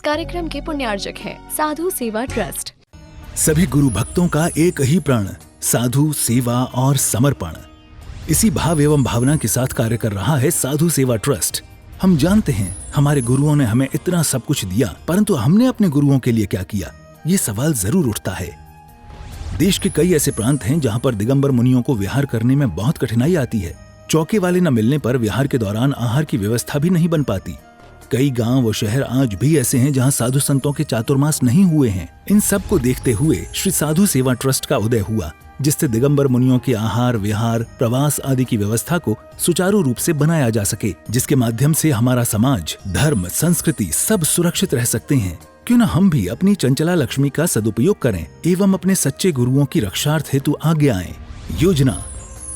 कार्यक्रम के पुण्यार्जक हैं साधु सेवा ट्रस्ट। सभी गुरु भक्तों का एक ही प्रण, साधु सेवा और समर्पण। इसी भाव एवं भावना के साथ कार्य कर रहा है साधु सेवा ट्रस्ट। हम जानते हैं हमारे गुरुओं ने हमें इतना सब कुछ दिया, परंतु हमने अपने गुरुओं के लिए क्या किया, ये सवाल जरूर उठता है। देश के कई ऐसे प्रांत हैं जहां पर दिगंबर मुनियों को विहार करने में बहुत कठिनाई आती है। चौके वाले न मिलने पर विहार के दौरान आहार की व्यवस्था भी नहीं बन पाती। कई गांव व शहर आज भी ऐसे हैं जहां साधु संतों के चातुर्मास नहीं हुए हैं। इन सब को देखते हुए श्री साधु सेवा ट्रस्ट का उदय हुआ, जिससे दिगंबर मुनियों के आहार, विहार, प्रवास आदि की व्यवस्था को सुचारू रूप से बनाया जा सके, जिसके माध्यम से हमारा समाज, धर्म, संस्कृति सब सुरक्षित रह सकते हैं। क्यों न हम भी अपनी चंचला लक्ष्मी का सदुपयोग करें एवं अपने सच्चे गुरुओं की रक्षार्थ हेतु आगे आएं। योजना: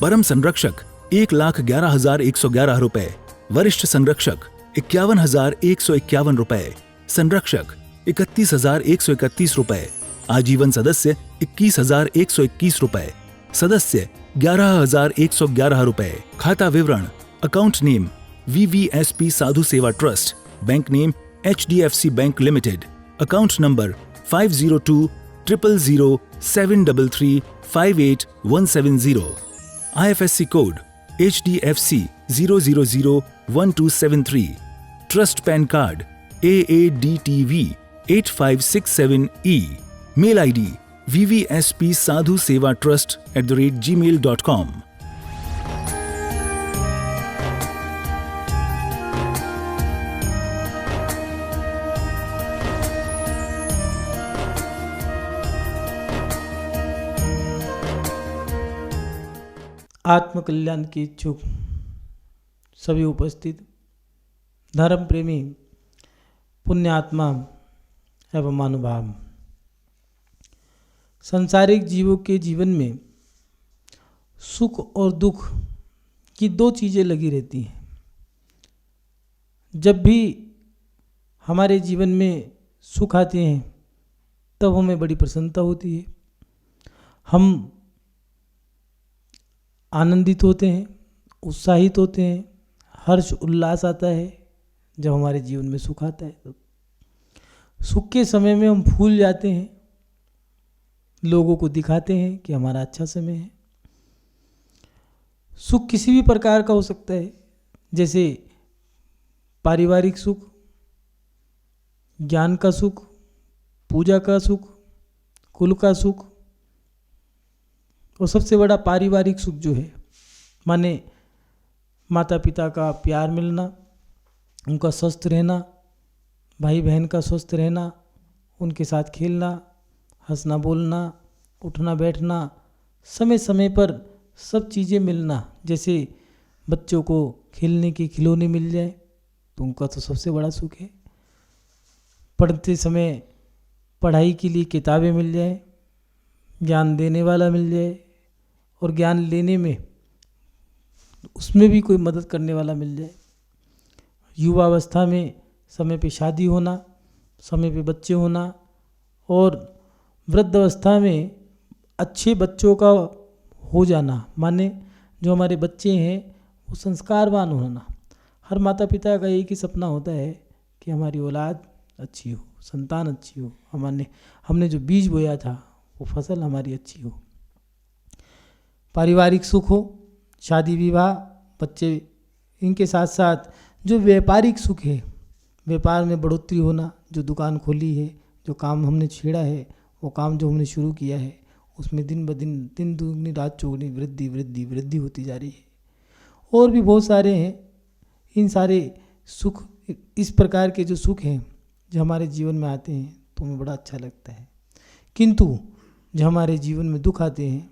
परम संरक्षक 1,11,111 रुपए, वरिष्ठ संरक्षक 51,151 रुपए, संरक्षक 31,131 रुपए, आजीवन सदस्य 21,121 रुपए, सदस्य 11,111 रुपए। खाता विवरण: account name VVSP Sadhu Seva trust, bank name HDFC bank limited, account number 50200073358170, IFSC code HDFC 0001273, trust PAN card AADTV 8567E, mail ID vvspsadhusevatrust@gmail.com। आत्मकल्याण के इच्छुक सभी उपस्थित धर्म प्रेमी पुण्यात्मा एवं महानुभाव, सांसारिक जीवों के जीवन में सुख और दुख की दो चीज़ें लगी रहती हैं। जब भी हमारे जीवन में सुख आते हैं तब हमें बड़ी प्रसन्नता होती है, हम आनंदित होते हैं, उत्साहित होते हैं, हर्ष उल्लास आता है। जब हमारे जीवन में सुख आता है तो सुख के समय में हम फूल जाते हैं, लोगों को दिखाते हैं कि हमारा अच्छा समय है। सुख किसी भी प्रकार का हो सकता है, जैसे पारिवारिक सुख, ज्ञान का सुख, पूजा का सुख, कुल का सुख, और सबसे बड़ा पारिवारिक सुख जो है, माने माता पिता का प्यार मिलना, उनका स्वस्थ रहना, भाई बहन का स्वस्थ रहना, उनके साथ खेलना, हंसना बोलना, उठना बैठना, समय समय पर सब चीज़ें मिलना। जैसे बच्चों को खेलने के खिलौने मिल जाए तो उनका तो सबसे बड़ा सुख है। पढ़ते समय पढ़ाई के लिए किताबें मिल जाए, ज्ञान देने वाला मिल जाए, और ज्ञान लेने में उसमें भी कोई मदद करने वाला मिल जाए। युवावस्था में समय पे शादी होना, समय पे बच्चे होना, और वृद्धावस्था में अच्छे बच्चों का हो जाना, माने जो हमारे बच्चे हैं वो संस्कारवान होना। हर माता पिता का एक ही सपना होता है कि हमारी औलाद अच्छी हो, संतान अच्छी हो, हमने जो बीज बोया था वो फसल हमारी अच्छी हो। पारिवारिक सुख हो, शादी विवाह, बच्चे, इनके साथ साथ जो व्यापारिक सुख है, व्यापार में बढ़ोतरी होना, जो दुकान खोली है, जो काम हमने छेड़ा है, वो काम जो हमने शुरू किया है, उसमें दिन ब दिन, दिन दुगनी रात चौगुनी वृद्धि वृद्धि वृद्धि होती जा रही है। और भी बहुत सारे हैं। इन सारे सुख, इस प्रकार के जो सुख हैं जो हमारे जीवन में आते हैं तो हमें बड़ा अच्छा लगता है, किंतु जब हमारे जीवन में दुख आते हैं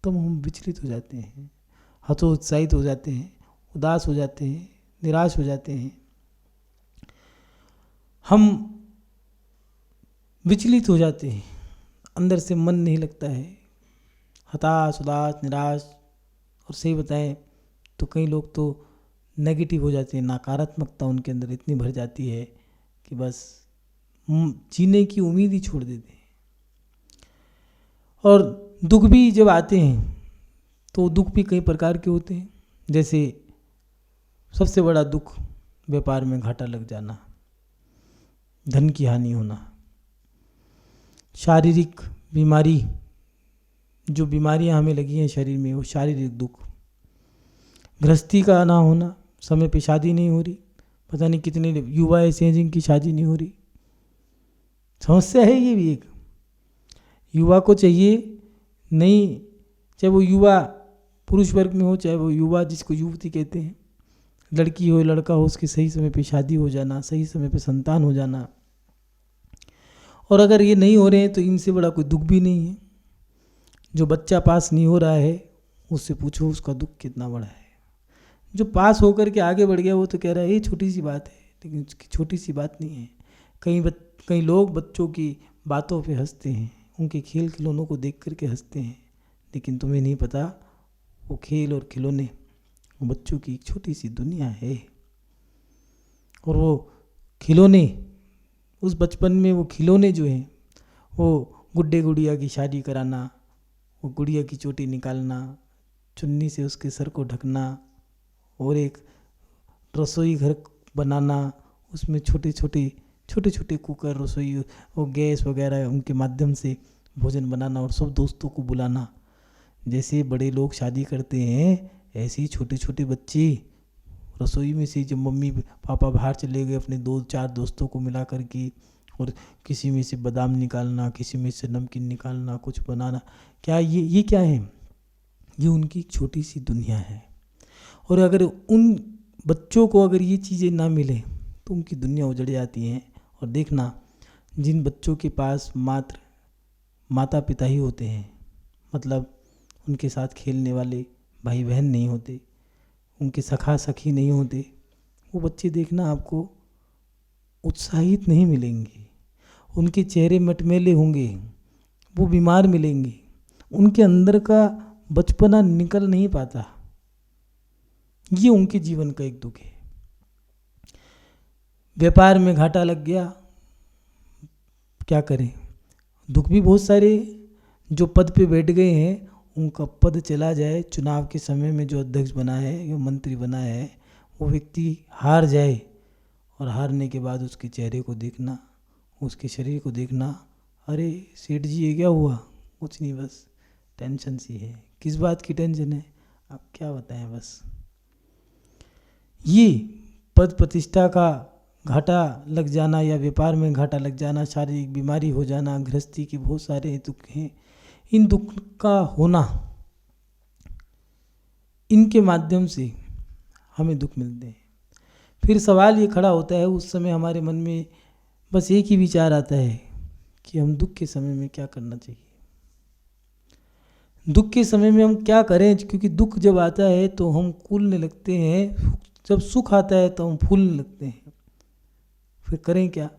तब हम विचलित हो जाते हैं, हतोत्साहित हो जाते हैं, उदास हो जाते हैं, निराश हो जाते हैं। हम विचलित हो जाते हैं, अंदर से मन नहीं लगता है, हताश, उदास, निराश। और सही बताएं तो कई लोग तो नेगेटिव हो जाते हैं, नकारात्मकता उनके अंदर इतनी भर जाती है कि बस जीने की उम्मीद ही छोड़ देते हैं। और दुख भी जब आते हैं तो दुख भी कई प्रकार के होते हैं। जैसे सबसे बड़ा दुख व्यापार में घाटा लग जाना, धन की हानि होना, शारीरिक बीमारी, जो बीमारियां हमें लगी हैं शरीर में, वो शारीरिक दुख, गृहस्थी का ना होना, समय पे शादी नहीं हो रही, पता नहीं कितने युवा ऐसे हैं जिनकी शादी नहीं हो रही। समस्या है ये भी एक। युवा को चाहिए नहीं, चाहे वो युवा पुरुष वर्ग में हो, चाहे वो युवा जिसको युवती कहते हैं, लड़की हो लड़का हो, उसके सही समय पे शादी हो जाना, सही समय पे संतान हो जाना। और अगर ये नहीं हो रहे हैं तो इनसे बड़ा कोई दुख भी नहीं है। जो बच्चा पास नहीं हो रहा है उससे पूछो उसका दुख कितना बड़ा है। जो पास होकर के आगे बढ़ गया वो तो कह रहा है ये छोटी सी बात है, लेकिन उसकी छोटी सी बात नहीं है। कई लोग बच्चों की बातों पे हंसते हैं, उनके खेल खिलौनों को देख करके हंसते हैं, लेकिन तुम्हें नहीं पता वो खेल और खिलौने वो बच्चों की एक छोटी सी दुनिया है। और वो खिलौने, उस बचपन में वो खिलौने जो हैं, वो गुड्डे गुड़िया की शादी कराना, वो गुड़िया की चोटी निकालना, चुन्नी से उसके सर को ढकना, और एक रसोई घर बनाना, उसमें छोटे छोटे कुकर, रसोई और गैस वगैरह उनके माध्यम से भोजन बनाना, और सब दोस्तों को बुलाना। जैसे बड़े लोग शादी करते हैं ऐसे ही छोटे छोटे बच्चे रसोई में से, जब मम्मी पापा बाहर चले गए, अपने 2-4 दोस्तों को मिला करके, और किसी में से बादाम निकालना, किसी में से नमकीन निकालना, कुछ बनाना। क्या ये क्या है? ये उनकी एक छोटी सी दुनिया है। और अगर उन बच्चों को अगर ये चीज़ें ना मिले तो उनकी दुनिया उजड़ जाती है। और देखना, जिन बच्चों के पास मात्र माता पिता ही होते हैं, मतलब उनके साथ खेलने वाले भाई बहन नहीं होते, उनके सखा सखी नहीं होते, वो बच्चे देखना आपको उत्साहित नहीं मिलेंगे। उनके चेहरे मटमैले होंगे, वो बीमार मिलेंगे, उनके अंदर का बचपना निकल नहीं पाता। ये उनके जीवन का एक दुख है। व्यापार में घाटा लग गया, क्या करें? दुख भी बहुत सारे। जो पद पे बैठ गए हैं उनका पद चला जाए, चुनाव के समय में जो अध्यक्ष बना है या मंत्री बना है, वो व्यक्ति हार जाए, और हारने के बाद उसके चेहरे को देखना, उसके शरीर को देखना, अरे सेठ जी ये क्या हुआ? कुछ नहीं, बस टेंशन सी है। किस बात की टेंशन है? अब क्या बताएं, बस ये पद प्रतिष्ठा का घाटा लग जाना, या व्यापार में घाटा लग जाना, शारीरिक बीमारी हो जाना, गृहस्थी के बहुत सारे दुख हैं। इन दुख का होना, इनके माध्यम से हमें दुख मिलते हैं। फिर सवाल ये खड़ा होता है, उस समय हमारे मन में बस एक ही विचार आता है कि हम दुख के समय में क्या करना चाहिए। दुख के समय में हम क्या करें? क्योंकि दुख जब आता है तो हम कूलने लगते हैं, जब सुख आता है तो हम फूलने लगते हैं। फिर करें क्या?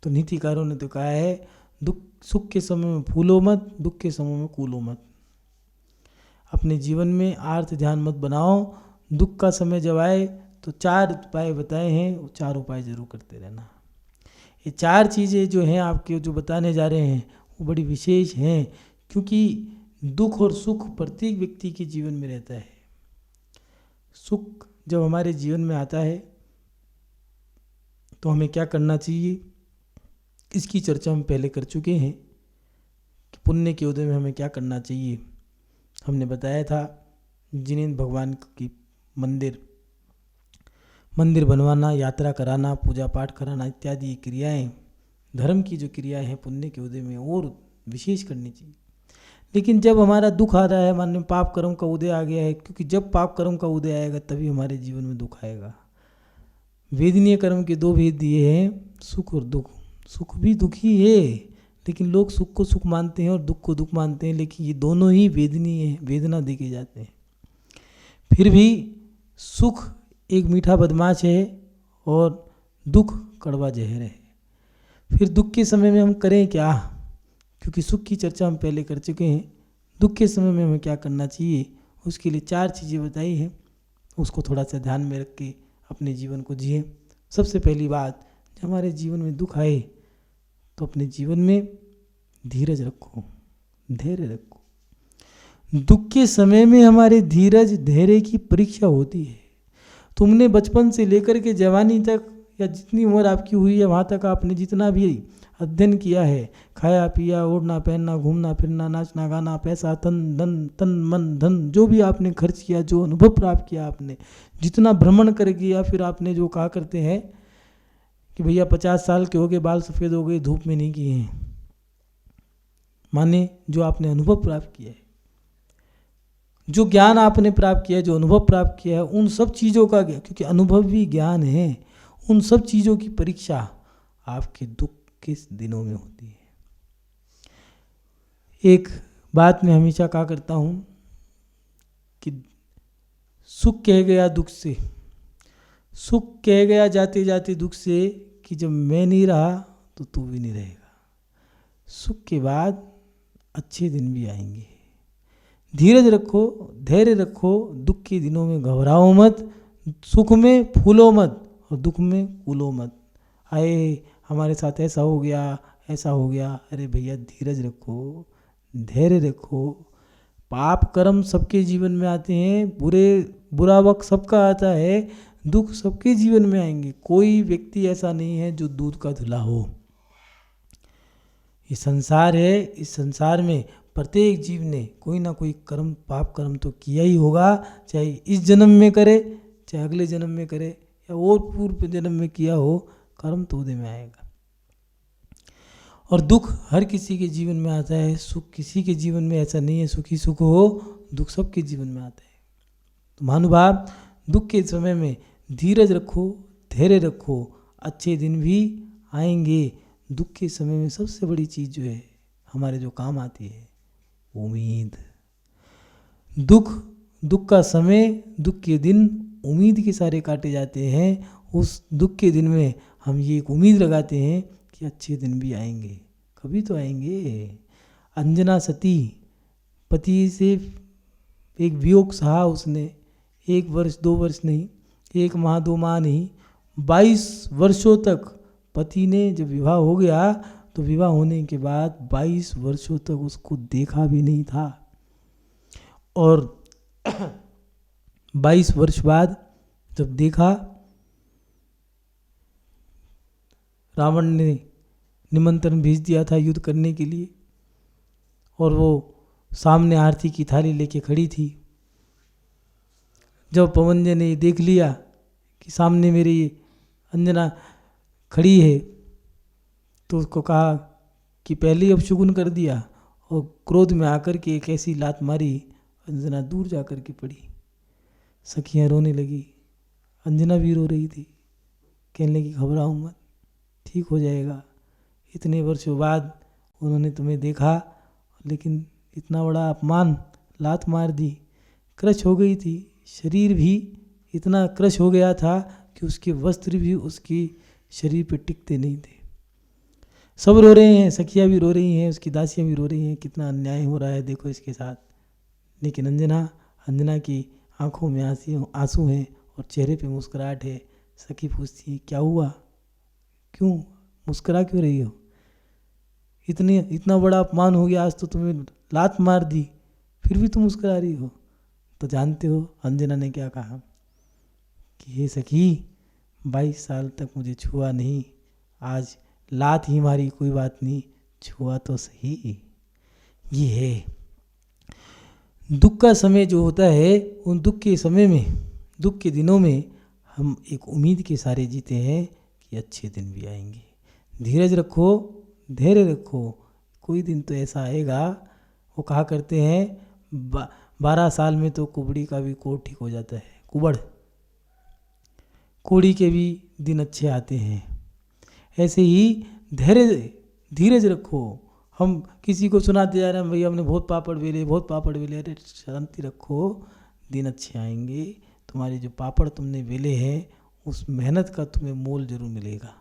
तो नीतिकारों ने तो कहा है, सुख के समय में फूलो मत, दुख के समय में कूलो मत। अपने जीवन में आर्थ ध्यान मत बनाओ। दुख का समय जब आए तो 4 उपाय बताए हैं, वो 4 उपाय जरूर करते रहना। ये 4 चीज़ें जो हैं आपके, जो बताने जा रहे हैं, वो बड़ी विशेष हैं, क्योंकि दुख और सुख प्रत्येक व्यक्ति के जीवन में रहता है। सुख जब हमारे जीवन में आता है तो हमें क्या करना चाहिए, इसकी चर्चा हम पहले कर चुके हैं कि पुण्य के उदय में हमें क्या करना चाहिए। हमने बताया था, जिन्हें भगवान की मंदिर बनवाना, यात्रा कराना, पूजा पाठ कराना इत्यादि क्रियाएं, धर्म की जो क्रियाएं हैं पुण्य के उदय में और विशेष करनी चाहिए। लेकिन जब हमारा दुख आ रहा है, मान पाप कर्म का उदय आ गया है, क्योंकि जब पाप कर्म का उदय आएगा तभी हमारे जीवन में दुख आएगा। वेदनीय कर्म के 2 भेद दिए हैं, सुख और दुख। सुख भी दुख ही है, लेकिन लोग सुख को सुख मानते हैं और दुख को दुख मानते हैं, लेकिन ये दोनों ही वेदनीय है, वेदना देके जाते हैं। फिर भी सुख एक मीठा बदमाश है और दुख कड़वा जहर है। फिर दुख के समय में हम करें क्या? क्योंकि सुख की चर्चा हम पहले कर चुके हैं, दुख के समय में हमें क्या करना चाहिए, उसके लिए 4 चीज़ें बताई हैं। उसको थोड़ा सा ध्यान में रख के अपने जीवन को जिए। सबसे पहली बात, जब हमारे जीवन में दुख आए तो अपने जीवन में धीरज रखो, धैर्य रखो। दुख के समय में हमारे धीरज धैर्य की परीक्षा होती है। तुमने बचपन से लेकर के जवानी तक या जितनी उम्र आपकी हुई है वहाँ तक आपने जितना भी अध्ययन किया है, खाया पिया ओढ़ना पहनना घूमना फिरना नाचना गाना पैसा तन मन धन जो भी आपने खर्च किया, जो अनुभव प्राप्त किया आपने, जितना भ्रमण कर किया, फिर आपने जो कहा करते हैं कि भैया 50 साल के हो गए बाल सफ़ेद हो गए धूप में नहीं किए हैं, माने जो आपने अनुभव प्राप्त किया है, जो ज्ञान आपने प्राप्त किया है, जो अनुभव प्राप्त किया है, उन सब चीज़ों का, क्योंकि अनुभव भी ज्ञान है, उन सब चीज़ों की परीक्षा आपके दुख के दिनों में होती है। एक बात मैं हमेशा कहा करता हूँ कि सुख कह गया दुख से, सुख कह गया जाते जाते दुख से कि जब मैं नहीं रहा तो तू भी नहीं रहेगा। सुख के बाद अच्छे दिन भी आएंगे। धीरज रखो, धैर्य रखो, दुख के दिनों में घबराओ मत, सुख में फूलो मत और दुख में कूलो मत। आए हमारे साथ ऐसा हो गया, ऐसा हो गया, अरे भैया धीरज रखो, धैर्य रखो। पाप कर्म सबके जीवन में आते हैं, बुरा वक्त सबका आता है, दुख सबके जीवन में आएंगे। कोई व्यक्ति ऐसा नहीं है जो दूध का धुला हो। ये संसार है, इस संसार में प्रत्येक जीव ने कोई ना कोई कर्म, पाप कर्म तो किया ही होगा, चाहे इस जन्म में करे, चाहे अगले जन्म में करे या और पूर्व जन्म में किया हो, कर्म तो उदय में आएगा। और दुख हर किसी के जीवन में आता है, सुख किसी के जीवन में ऐसा नहीं है सुखी सुख हो, दुख सबके जीवन में आता है। तो महानुभाव, दुख के समय में धीरज रखो, धैर्य रखो, अच्छे दिन भी आएंगे। दुख के समय में सबसे बड़ी चीज़ जो है हमारे जो काम आती है, उम्मीद। दुख का समय, दुख के दिन उम्मीद के सारे काटे जाते हैं। उस दुख के दिन में हम ये एक उम्मीद लगाते हैं कि अच्छे दिन भी आएंगे, कभी तो आएंगे। अंजना सती पति से एक वियोग सहा उसने, 1 वर्ष 2 वर्ष नहीं, 1 माह 2 माह नहीं, 22 वर्षों तक पति ने जब विवाह हो गया तो विवाह होने के बाद 22 वर्षों तक उसको देखा भी नहीं था। और 22 वर्ष बाद जब देखा, रावण ने निमंत्रण भेज दिया था युद्ध करने के लिए, और वो सामने आरती की थाली लेके खड़ी थी। जब पवनजय ने देख लिया कि सामने मेरी अंजना खड़ी है, तो उसको कहा कि पहले ही अपशगुन कर दिया, और क्रोध में आकर के एक ऐसी लात मारी, अंजना दूर जा कर के पड़ी। सखियाँ रोने लगी, अंजना भी रो रही थी, कहने लगी घबराओ मत, ठीक हो जाएगा। इतने वर्षों बाद उन्होंने तुम्हें देखा, लेकिन इतना बड़ा अपमान, लात मार दी, क्रश हो गई थी, शरीर भी इतना क्रश हो गया था कि उसके वस्त्र भी उसकी शरीर पे टिकते नहीं थे। सब रो रहे हैं, सखियाँ भी रो रही हैं, उसकी दासियाँ भी रो रही हैं, कितना अन्याय हो रहा है देखो इसके साथ। लेकिन अंजना की आंखों में आंसू हैं और चेहरे पे मुस्कुराहट है। सखी पूछती है क्या हुआ, क्यों मुस्कुरा क्यों रही हो? इतना बड़ा अपमान हो गया, आज तो तुम्हें लात मार दी, फिर भी तुम मुस्कुरा रही हो। तो जानते हो अंजना ने क्या कहा कि हे सखी, 22 साल तक मुझे छुआ नहीं, आज लात ही मारी, कोई बात नहीं, छुआ तो सही। ये है दुख का समय जो होता है, उन दुख के समय में, दुख के दिनों में हम एक उम्मीद के सारे जीते हैं कि अच्छे दिन भी आएंगे। धीरज रखो, धैर्य रखो, कोई दिन तो ऐसा आएगा। वो कहा करते हैं 12 साल में तो कुबड़ी का भी कोढ़ ठीक हो जाता है, कोड़ी के भी दिन अच्छे आते हैं। ऐसे ही धीरज रखो। हम किसी को सुनाते जा रहे हैं भैया हमने बहुत पापड़ बेले, अरे शांति रखो, दिन अच्छे आएंगे। तुम्हारे जो पापड़ तुमने बेले हैं उस मेहनत का तुम्हें मोल जरूर मिलेगा।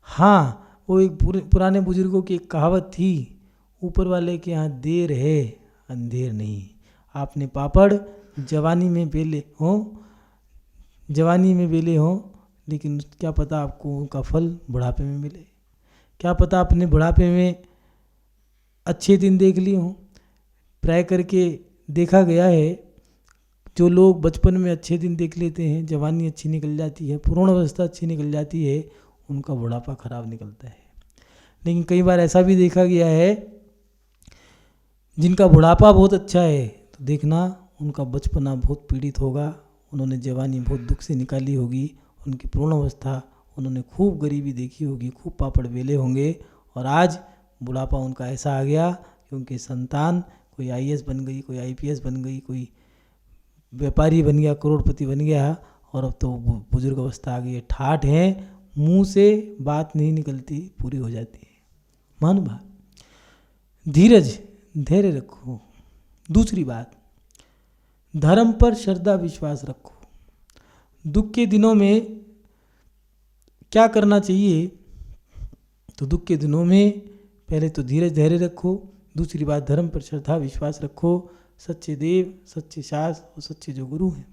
हाँ, वो एक पुराने बुजुर्गों की एक कहावत थी, ऊपर वाले के यहाँ देर है अंधेर नहीं। आपने पापड़ जवानी में बेले हों, लेकिन क्या पता आपको उनका फल बुढ़ापे में मिले। क्या पता अपने बुढ़ापे में अच्छे दिन देख लिए हों। प्राय करके देखा गया है, जो लोग बचपन में अच्छे दिन देख लेते हैं, जवानी अच्छी निकल जाती है, पूर्ण अवस्था अच्छी निकल जाती है, उनका बुढ़ापा खराब निकलता है। लेकिन कई बार ऐसा भी देखा गया है जिनका बुढ़ापा बहुत अच्छा है, तो देखना उनका बचपना बहुत पीड़ित होगा, उन्होंने जवानी बहुत दुख से निकाली होगी, उनकी पूर्ण अवस्था उन्होंने खूब गरीबी देखी होगी, खूब पापड़ बेले होंगे, और आज बुढ़ापा उनका ऐसा आ गया कि उनके संतान कोई आईएएस बन गई, कोई आईपीएस बन गई, कोई व्यापारी बन गया, करोड़पति बन गया, और अब तो बुजुर्ग अवस्था आ गई है, ठाठ हैं, मुंह से बात नहीं निकलती, पूरी हो जाती है। महानुभाव, धीरज धैर्य रखो। दूसरी बात, धर्म पर श्रद्धा विश्वास रखो। दुख के दिनों में क्या करना चाहिए, तो दुख के दिनों में पहले तो धीरज धैर्य रखो, दूसरी बात धर्म पर श्रद्धा विश्वास रखो, सच्चे देव, सच्चे शास्त्र और सच्चे जो गुरु हैं।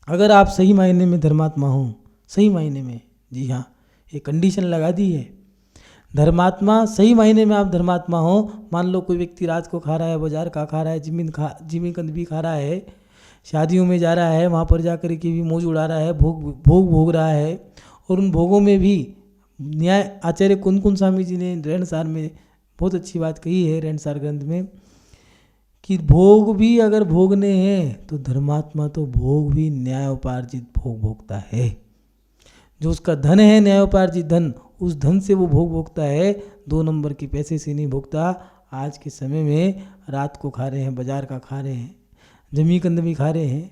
अगर आप सही मायने में धर्मात्मा हो, सही मायने में, जी हाँ, एक कंडीशन लगा दी है, धर्मात्मा, सही मायने में आप धर्मात्मा हो। मान लो कोई व्यक्ति रात को खा रहा है, बाजार का खा रहा है, जिमी कंद भी खा रहा है, शादियों में जा रहा है, वहाँ पर जा कर के भी मौज उड़ा रहा है, भोग रहा है, और उन भोगों में भी न्याय आचार्य कुंद स्वामी जी ने रहनसार में बहुत अच्छी बात कही है, रहनसार ग्रंथ में, कि भोग भी अगर भोगने हैं तो धर्मात्मा तो भोग भी न्यायोपार्जित भोग भोगता है। जो उसका धन है न्यायोपार्जित धन, उस धन से वो भोग भोगता है, 2 नंबर के पैसे से नहीं भोगता। आज के समय में रात को खा रहे हैं, बाजार का खा रहे हैं, जमी कंद भी खा रहे हैं,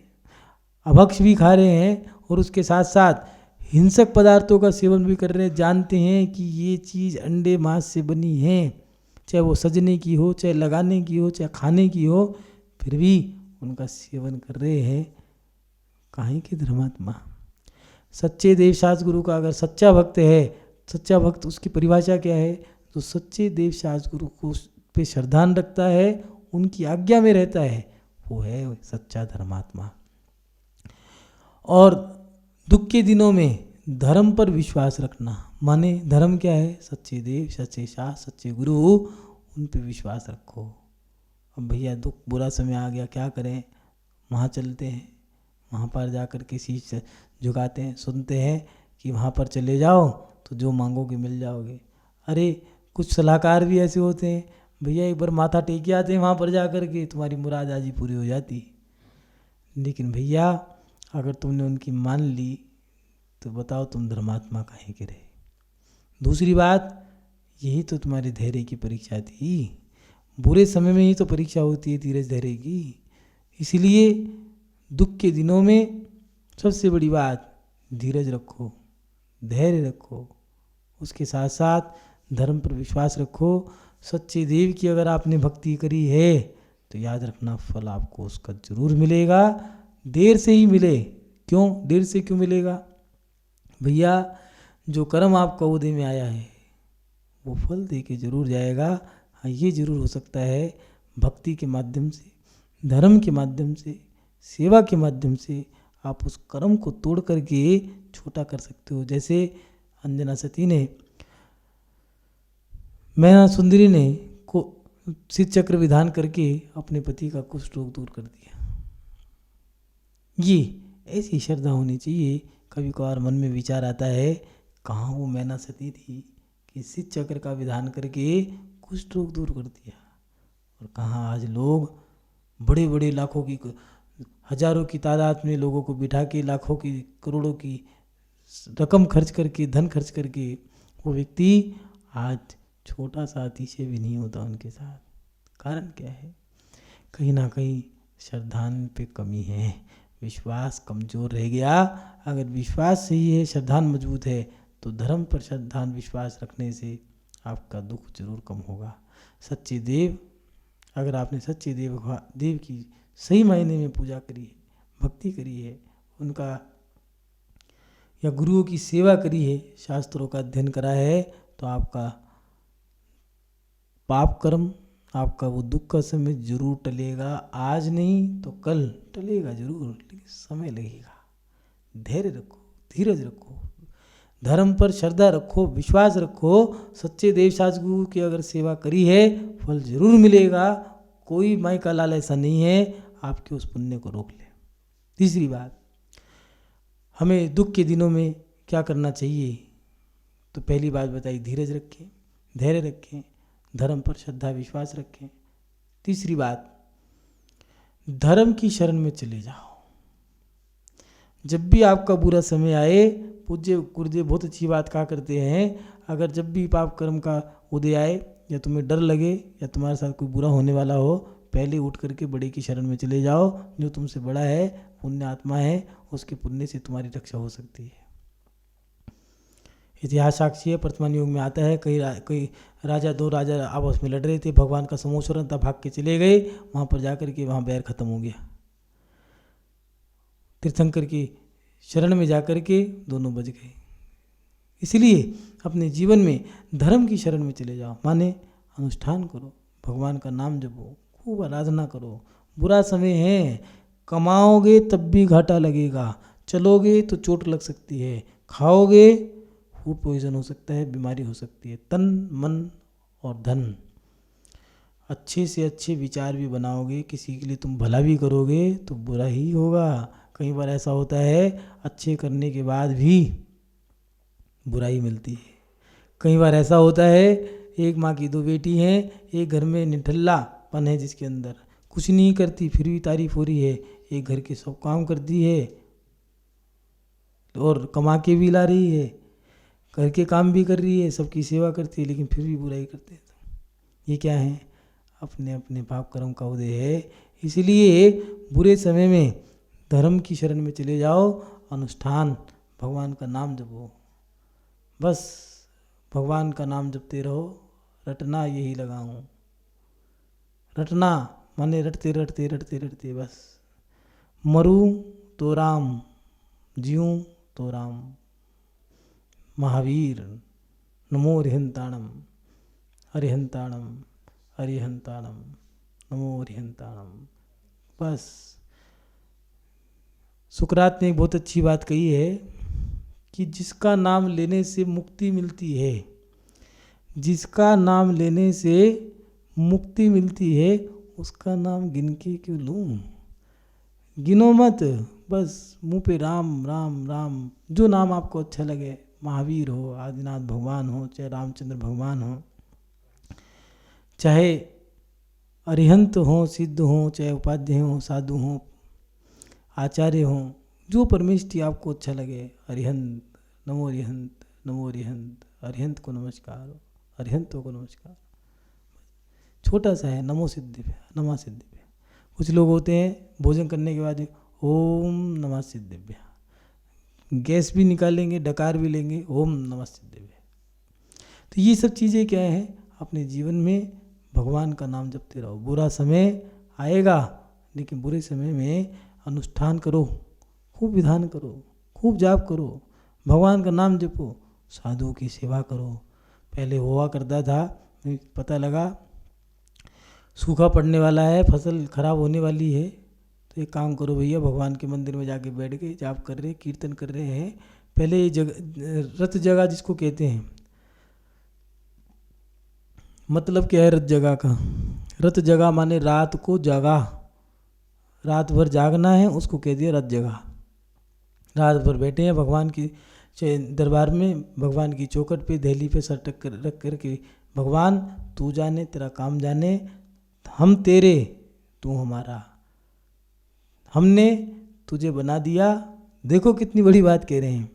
अभक्ष भी खा रहे हैं, और उसके साथ साथ हिंसक पदार्थों का सेवन भी कर रहे हैं। जानते हैं कि ये चीज़ अंडे मांस से बनी है, चाहे वो सजने की हो, चाहे लगाने की हो, चाहे खाने की हो, फिर भी उनका सेवन कर रहे हैं। काहे के धर्मात्मा। सच्चे देवशास्त्र गुरु का अगर सच्चा भक्त है, सच्चा भक्त उसकी परिभाषा क्या है, तो सच्चे देवशास्त्र गुरु को पे श्रद्धान रखता है, उनकी आज्ञा में रहता है, वो है सच्चा धर्मात्मा। और दुख के दिनों में धर्म पर विश्वास रखना, माने धर्म क्या है, सच्चे देव, सच्चे शास्त्र, सच्चे गुरु, उन पे विश्वास रखो। अब भैया दुख बुरा समय आ गया, क्या करें, वहाँ चलते हैं, वहाँ पर जा कर के शीश झुकाते हैं, सुनते हैं कि वहाँ पर चले जाओ तो जो मांगोगे मिल जाओगे। अरे कुछ सलाहकार भी ऐसे होते हैं, भैया एक बार माथा टेक आते हैं वहाँ पर जा कर के, तुम्हारी मुराद आज ही पूरी हो जाती। लेकिन भैया अगर तुमने उनकी मान ली तो बताओ तुम धर्मात्मा काहे के रहे। दूसरी बात, यही तो तुम्हारे धैर्य की परीक्षा थी, बुरे समय में ही तो परीक्षा होती है धीरज धैर्य की। इसलिए दुख के दिनों में सबसे बड़ी बात, धीरज रखो, धैर्य रखो, उसके साथ साथ धर्म पर विश्वास रखो। सच्चे देव की अगर आपने भक्ति करी है तो याद रखना फल आपको उसका जरूर मिलेगा, देर से ही मिले। क्यों देर से क्यों मिलेगा भैया, जो कर्म आपका उदय में आया है वो फल दे के जरूर जाएगा। हाँ, ये जरूर हो सकता है भक्ति के माध्यम से, धर्म के माध्यम से, सेवा के माध्यम से आप उस कर्म को तोड़ करके छोटा कर सकते हो। जैसे अंजना सती ने, मैना सुंदरी ने को शीत चक्र विधान करके अपने पति का कुष्ठ रोग दूर कर दिया। ये ऐसी श्रद्धा होनी चाहिए। कभी कभार मन में विचार आता है, कहाँ वो मैना सती थी कि शीत चक्र का विधान करके कुष्ठ रोग दूर कर दिया, और कहाँ आज लोग बड़े बड़े लाखों की, हजारों की तादाद में लोगों को बिठा के, लाखों की, करोड़ों की रकम खर्च करके, धन खर्च करके, वो व्यक्ति आज छोटा सा अतिशय भी नहीं होता उनके साथ। कारण क्या है, कहीं ना कहीं श्रद्धान पे कमी है, विश्वास कमज़ोर रह गया। अगर विश्वास सही है, श्रद्धान मजबूत है, तो धर्म पर श्रद्धान विश्वास रखने से आपका दुख जरूर कम होगा। सच्चे देव, अगर आपने सच्चे देव की सही मायने में पूजा करी है, भक्ति करी है, उनका या गुरुओं की सेवा करी है, शास्त्रों का अध्ययन करा है, तो आपका पाप कर्म, आपका वो दुख का समय जरूर टलेगा। आज नहीं तो कल टलेगा जरूर, लेकिन समय लगेगा। धैर्य रखो, धीरज रखो, धर्म पर श्रद्धा रखो, विश्वास रखो। सच्चे देवशास्त्र गुरु की अगर सेवा करी है, फल जरूर मिलेगा। कोई माई का लाल ऐसा नहीं है आपके उस पुण्य को रोक ले। तीसरी बात, हमें दुख के दिनों में क्या करना चाहिए? तो पहली बात बताई, धीरज रखें, धैर्य रखें, धर्म पर श्रद्धा विश्वास रखें। तीसरी बात, धर्म की शरण में चले जाओ। जब भी आपका बुरा समय आए, पूज्य गुरुदेव बहुत अच्छी बात कहा करते हैं, अगर जब भी पाप कर्म का उदय आए या तुम्हें डर लगे या तुम्हारे साथ कोई बुरा होने वाला हो, पहले उठ करके बड़े की शरण में चले जाओ। जो तुमसे बड़ा है, पुण्य आत्मा है, उसके पुण्य से तुम्हारी रक्षा हो सकती है। इतिहास साक्षी है, वर्तमान युग में आता है, कई राजा, दो राजा आपस में लड़ रहे थे, भगवान का समोचरण था, भाग के चले गए, वहाँ पर जाकर के वहाँ बैर खत्म हो गया। तीर्थंकर की शरण में जाकर के दोनों बच गए। इसलिए अपने जीवन में धर्म की शरण में चले जाओ, माने अनुष्ठान करो, भगवान का नाम जपो, खूब आराधना करो। बुरा समय है, कमाओगे तब भी घाटा लगेगा, चलोगे तो चोट लग सकती है, खाओगे फूड पॉइजन हो सकता है, बीमारी हो सकती है। तन, मन और धन, अच्छे से अच्छे विचार भी बनाओगे, किसी के लिए तुम भला भी करोगे तो बुरा ही होगा। कई बार ऐसा होता है, अच्छे करने के बाद भी बुराई मिलती है। कई बार ऐसा होता है, एक माँ की दो बेटी हैं, एक घर में निठल्लापन है जिसके अंदर कुछ नहीं करती फिर भी तारीफ हो रही है, एक घर के सब काम करती है और कमा के भी ला रही है, घर के काम भी कर रही है, सबकी सेवा करती है, लेकिन फिर भी बुराई करते हैं। तो ये क्या है? अपने अपने पाप कर्म का उदय है। इसलिए बुरे समय में धर्म की शरण में चले जाओ, अनुष्ठान, भगवान का नाम जपो, बस भगवान का नाम जपते रहो। रटना यही लगाऊं, रटना माने रटते रटते रटते रटते बस। मरूं तो राम, जीऊं तो राम। महावीर नमो अरिहंताणम, अरिहंताणम, अरिहंताणम, नमो अरिहंताणम। बस सुकरात ने एक बहुत अच्छी बात कही है कि जिसका नाम लेने से मुक्ति मिलती है, जिसका नाम लेने से मुक्ति मिलती है, उसका नाम गिन के क्यों लूँ? गिनो मत, बस मुंह पे राम राम राम, जो नाम आपको अच्छा लगे। महावीर हो, आदिनाथ भगवान हो, चाहे रामचंद्र भगवान हो, चाहे अरिहंत हो, सिद्ध हो, चाहे उपाध्याय हो, साधु हो, आचार्य हो, जो परमेष्टि आपको अच्छा लगे। अरिहंत, नमो अरिहंत, नमो अरिहंत, अरिहंत को नमस्कार, अरिहंतों को नमस्कार। छोटा सा है, नमो सिद्धिभ्य, नमः सिद्धिभ्य। कुछ लोग होते हैं भोजन करने के बाद ओम नमः सिद्धिभ्य, गैस भी निकालेंगे, डकार भी लेंगे, ओम नमः सिद्धिभ्य। तो ये सब चीज़ें क्या है? अपने जीवन में भगवान का नाम जपते रहो। बुरा समय आएगा, लेकिन बुरे समय में अनुष्ठान करो, खूब विधान करो, खूब जाप करो, भगवान का नाम जपो, साधुओं की सेवा करो। पहले हुआ करता था, पता लगा सूखा पड़ने वाला है, फसल खराब होने वाली है, तो एक काम करो भैया, भगवान के मंदिर में जाके बैठ गए, जाप कर रहे, कीर्तन कर रहे हैं। पहले ये रत जगह जिसको कहते हैं, मतलब क्या है रत जगह का? रत जगह माने रात को जागा, रात भर जागना है, उसको कह दिया रत जगह। रात भर बैठे हैं भगवान की दरबार में, भगवान की चौखट पे, दहली पे सर रख करके, भगवान तू जाने, तेरा काम जाने, हम तेरे, तू हमारा, हमने तुझे बना दिया। देखो कितनी बड़ी बात कह रहे हैं,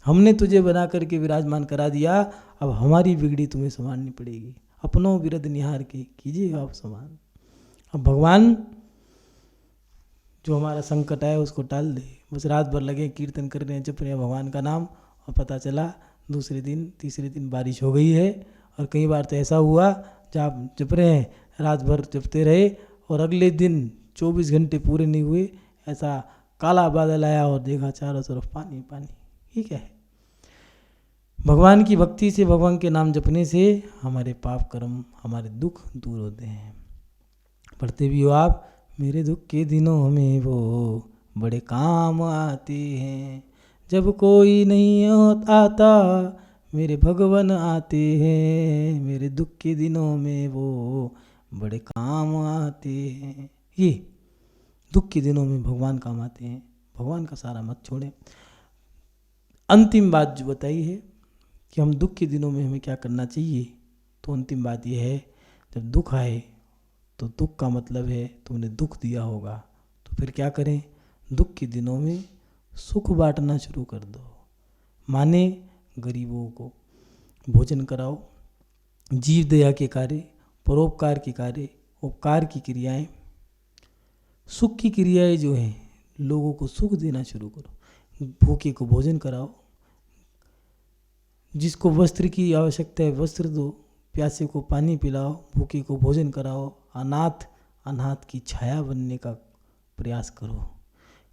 हमने तुझे बना करके विराजमान करा दिया, अब हमारी बिगड़ी तुम्हें संभालनी पड़ेगी। अपनों विरद निहार के कीजिएगा आप समान। अब भगवान जो हमारा संकट आए उसको टाल दे। बस रात भर लगे कीर्तन कर रहे हैं, जप रहे हैं भगवान का नाम, और पता चला दूसरे दिन तीसरे दिन बारिश हो गई है। और कई बार तो ऐसा हुआ, जब जप रहे हैं रात भर जपते रहे और अगले दिन 24 घंटे पूरे नहीं हुए, ऐसा काला बादल आया और देखा चारों तरफ पानी पानी। ठीक है, भगवान की भक्ति से, भगवान के नाम जपने से हमारे पाप कर्म, हमारे दुख दूर होते हैं। पढ़ते भी हो आप, मेरे दुख के दिनों में वो बड़े काम आते हैं, जब कोई नहीं आता मेरे भगवान आते हैं, मेरे दुख के दिनों में वो बड़े काम आते हैं। ये दुख के दिनों में भगवान काम आते हैं। भगवान का सहारा मत छोड़ें। अंतिम बात जो बताई है कि हम दुख के दिनों में हमें क्या करना चाहिए, तो अंतिम बात यह है, जब दुख आए तो दुख का मतलब है तुमने दुख दिया होगा, तो फिर क्या करें, दुख के दिनों में सुख बांटना शुरू कर दो। माने गरीबों को भोजन कराओ, जीव दया के कार्य, परोपकार के कार्य, उपकार की क्रियाएं, सुख की क्रियाएं जो हैं, लोगों को सुख देना शुरू करो। भूखे को भोजन कराओ, जिसको वस्त्र की आवश्यकता है वस्त्र दो, प्यासे को पानी पिलाओ, भूखे को भोजन कराओ, अनाथ की छाया बनने का प्रयास करो,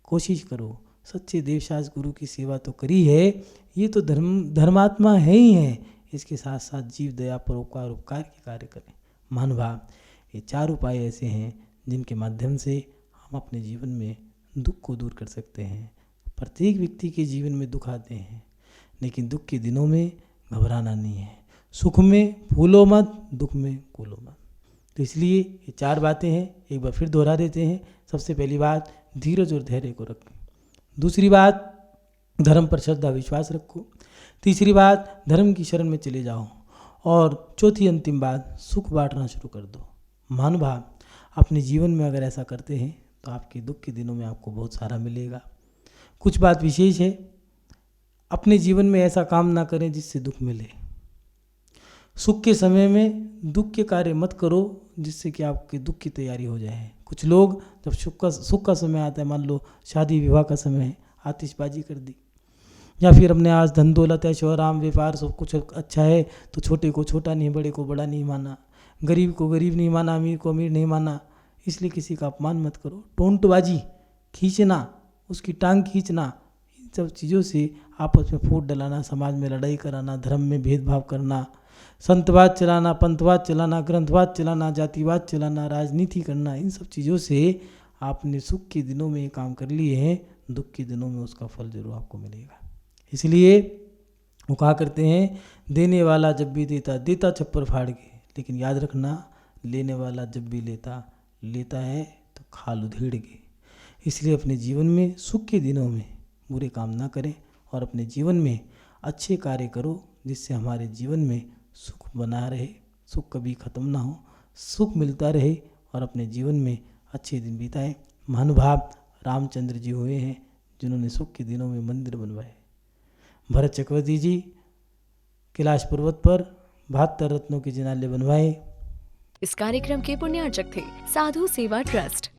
कोशिश करो। सच्चे देवशास गुरु की सेवा तो करी है, ये तो धर्मात्मा है ही है। इसके साथ साथ जीव दया, परोपकार, उपकार के कार्य करें। महानुभाव, ये 4 उपाय ऐसे हैं जिनके माध्यम से हम अपने जीवन में दुख को दूर कर सकते हैं। प्रत्येक व्यक्ति के जीवन में दुख आते हैं, लेकिन दुख के दिनों में घबराना नहीं है। सुख में फूलो मत, दुख में कूलो मत। तो इसलिए ये 4 बातें हैं, एक बार फिर दोहरा देते हैं। सबसे पहली बात, धीरज और धैर्य को रखें। दूसरी बात, धर्म पर श्रद्धा विश्वास रखो। तीसरी बात, धर्म की शरण में चले जाओ। और चौथी अंतिम बात, सुख बांटना शुरू कर दो। महानुभाव, अपने जीवन में अगर ऐसा करते हैं तो आपके दुख के दिनों में आपको बहुत सारा मिलेगा। कुछ बात विशेष है, अपने जीवन में ऐसा काम ना करें जिससे दुख मिले। सुख के समय में दुख के कार्य मत करो जिससे कि आपके दुख की तैयारी हो जाए। कुछ लोग जब सुख का समय आता है, मान लो शादी विवाह का समय है, आतिशबाजी कर दी, या फिर अपने आज धन दौलत है, शोहराम व्यापार सब कुछ अच्छा है, तो छोटे को छोटा नहीं, बड़े को बड़ा नहीं माना, गरीब को गरीब नहीं माना, अमीर को अमीर नहीं माना। इसलिए किसी का अपमान मत करो। टोंटबाजी, खींचना, उसकी टांग खींचना, इन सब चीज़ों से आपस में फूट डलाना, समाज में लड़ाई कराना, धर्म में भेदभाव करना, संतवाद चलाना, पंथवाद चलाना, ग्रंथवाद चलाना, जातिवाद चलाना, राजनीति करना, इन सब चीज़ों से आपने सुख के दिनों में ये काम कर लिए हैं, दुख के दिनों में उसका फल जरूर आपको मिलेगा। इसलिए वो कहा करते हैं, देने वाला जब भी देता, देता छप्पर फाड़ के, लेकिन याद रखना, लेने वाला जब भी लेता है तो खाल उधेड़ के। इसलिए अपने जीवन में सुख के दिनों में बुरे काम ना करें और अपने जीवन में अच्छे कार्य करो, जिससे हमारे जीवन में सुख बना रहे, सुख कभी ख़त्म ना हो, सुख मिलता रहे और अपने जीवन में अच्छे दिन बिताएं। महानुभाव रामचंद्र जी हुए हैं जिन्होंने सुख के दिनों में मंदिर बनवाए। भरत चक्रवर्ती जी कैलाश पर्वत पर 72 रत्नों के जिनाले बनवाए। इस कार्यक्रम के पुण्यार्चक थे साधु सेवा ट्रस्ट।